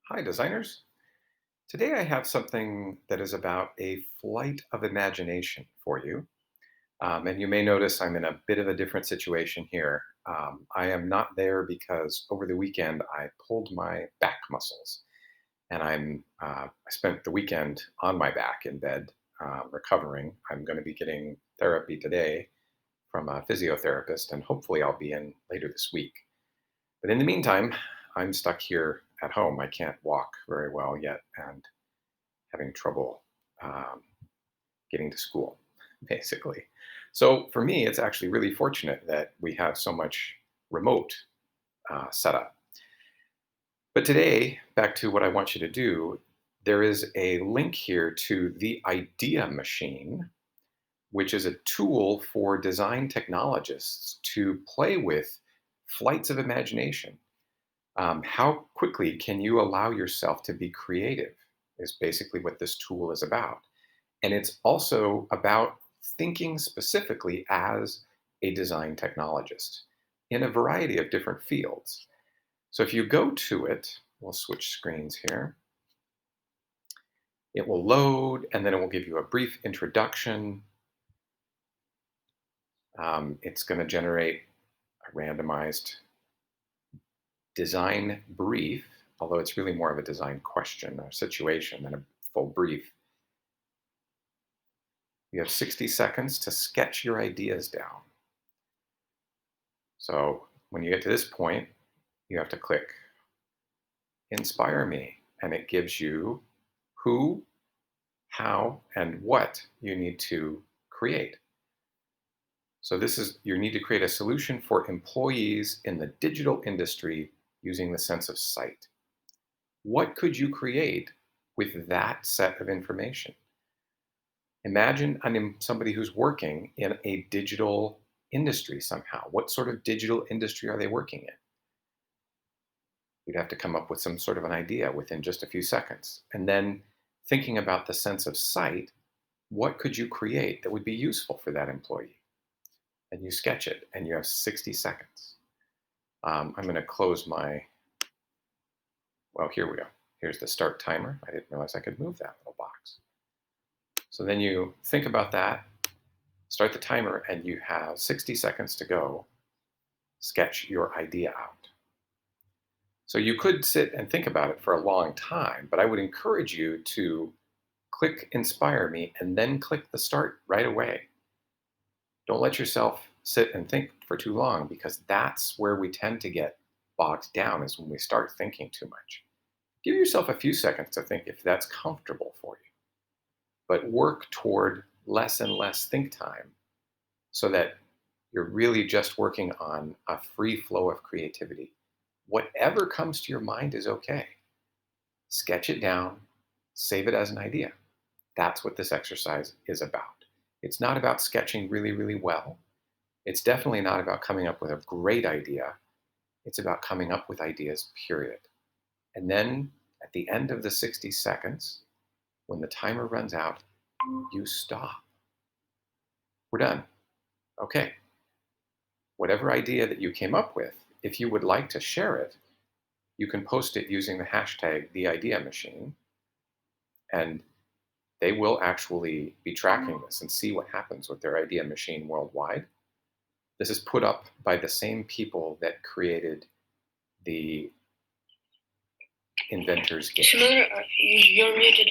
Hi, designers. Today I have something that is about a flight of imagination for you. And you may notice I'm in a bit of a different situation here. I am not there because over the weekend I pulled my back muscles, and I spent the weekend on my back in bed recovering. I'm going to be getting therapy today from a physiotherapist, and hopefully I'll be in later this week. But in the meantime, I'm stuck here at home. I can't walk very well yet, and having trouble um, getting to school, basically. So for me, it's actually really fortunate that we have so much remote setup. But today, back to what I want you to do, there is a link here to the Idea Machine, which is a tool for design technologists to play with flights of imagination. How quickly can you allow yourself to be creative? Is basically what this tool is about. And it's also about thinking specifically as a design technologist in a variety of different fields. So if you go to it, we'll switch screens here. It will load and then it will give you a brief introduction. It's going to generate a randomized design brief, although it's really more of a design question or situation than a full brief. You have 60 seconds to sketch your ideas down. So when you get to this point, you have to click Inspire Me, and it gives you who, how, and what you need to create. So this is, you need to create a solution for employees in the digital industry using the sense of sight. What could you create with that set of information? Imagine somebody who's working in a digital industry somehow. What sort of digital industry are they working in? You'd have to come up with some sort of an idea within just a few seconds. And then thinking about the sense of sight, what could you create that would be useful for that employee? And you sketch it, and you have 60 seconds. I'm going to close my, well, here we go. Here's the start timer. I didn't realize I could move that little box. So then you think about that, start the timer, and you have 60 seconds to go. Sketch your idea out. So you could sit and think about it for a long time, but I would encourage you to click Inspire Me and then click the start right away. Don't let yourself sit and think for too long, because that's where we tend to get bogged down, is when we start thinking too much. Give yourself a few seconds to think if that's comfortable for you, but work toward less and less think time so that you're really just working on a free flow of creativity. Whatever comes to your mind is okay. Sketch it down, save it as an idea. That's what this exercise is about. It's not about sketching really, really well. It's definitely not about coming up with a great idea. It's about coming up with ideas, period. And then at the end of the 60 seconds, when the timer runs out, you stop. We're done. Okay. Whatever idea that you came up with, if you would like to share it, you can post it using the hashtag #TheIdeaMachine, and they will actually be tracking this and see what happens with their idea machine worldwide. This is put up by the same people that created the Inventor's Game. You're muted.